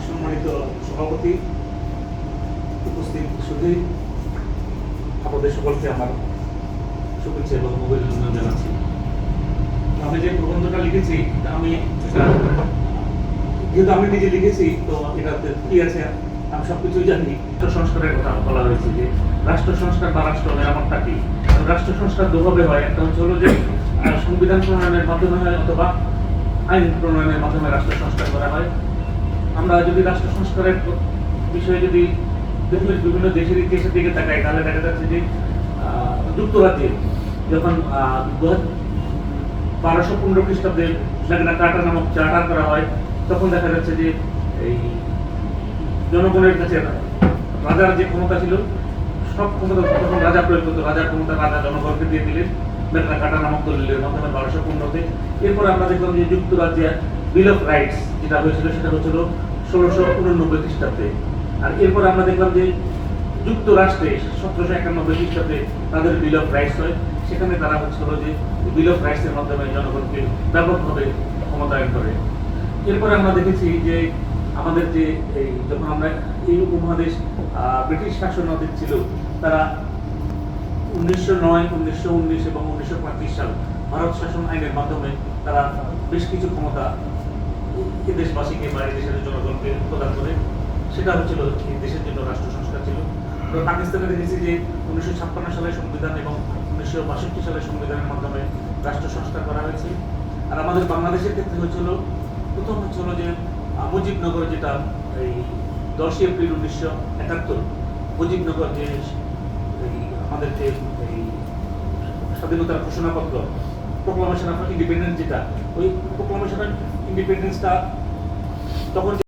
সম্মানিত সভাপতি, উপস্থিত সুধী, আপনাদের সকলকে আমার শুভেচ্ছা এবং অভিনন্দন জানাচ্ছি। আমি যে প্রবন্ধটা লিখেছি যেহেতু আমি নিজে লিখেছি, তো এটাতে কি আছে আমি সবকিছুই জানি। রাষ্ট্র সংস্কারের কথা বলা হয়েছে যে রাষ্ট্র সংস্কার বা রাষ্ট্র মেরামতটা কি। রাষ্ট্র সংস্কার দুভাবে হয়, একটা হচ্ছে হলো যে সংবিধান প্রণয়নের মাধ্যমে হয় অথবা আইন প্রণয়নের মাধ্যমে রাষ্ট্র সংস্কার করা হয়। আমরা যদি রাষ্ট্র সংস্কারের বিষয়ে যদি বিভিন্ন দেশের ইতিহাসের দিকে তাকাই, তাহলে দেখা যাচ্ছে যে যুক্তরাজ্যে যখন 1215 খ্রিস্টাব্দে ম্যাগনা কার্টা নামক চার্টার করা হয়, তখন দেখা যাচ্ছে যে এই জনগণের কাছে রাজার যে ক্ষমতা ছিল, সব ক্ষমতা তখন রাজা প্রয়োগ করতো। রাজার ক্ষমতা রাজা জনগণকে দিয়ে দিলেন ম্যাগনা কার্টা নামক দলিলের মাধ্যমে 1215-তে। এরপরে আমরা দেখলাম যে যুক্তরাজ্যে বিল অফ রাইটস যেটা হয়েছিল, সেটা হচ্ছিল 1689 খ্রিস্টাব্দে। আর এরপরে আমরা দেখলাম যে যুক্তরাষ্ট্রে 1791 খ্রিস্টাব্দে তাদের বিল অফ রাইটস হয়। সেখানে তারা হচ্ছিল যে বিল অফ রাইটস এর মাধ্যমে জনগণকে ব্যাপকভাবে ক্ষমতায়ন করে। এরপরে আমরা দেখেছি যে আমাদের যে যখন আমরা এই উপমহাদেশ ব্রিটিশ শাসনাধীন ছিল, তারা 1909, 1919 এবং 1935 সাল ভারত শাসন আইনের মাধ্যমে তারা বেশ কিছু ক্ষমতা দেশবাসীকে বা দেশের জনগণকে প্রদান করে। সেটা হচ্ছিল দেশের জন্য রাষ্ট্র সংস্কার ছিল। আমরা পাকিস্তানে দেখেছি যে 1956 সালের সংবিধান এবং 1962 সালের সংবিধানের মাধ্যমে রাষ্ট্র সংস্কার করা হয়েছে। আর আমাদের বাংলাদেশের ক্ষেত্রে হচ্ছিল প্রথম হচ্ছিল যে মুজিবনগর, যেটা এই 10 এপ্রিল 1971 মুজিবনগর যে আমাদের যে এই স্বাধীনতার ঘোষণাপত্র, প্রোক্লামেশন অফ ইন্ডিপেন্ডেন্স, যেটা ওই প্রোক্লামেশন অফ ইন্ডিপেন্ডেন্সটা তখন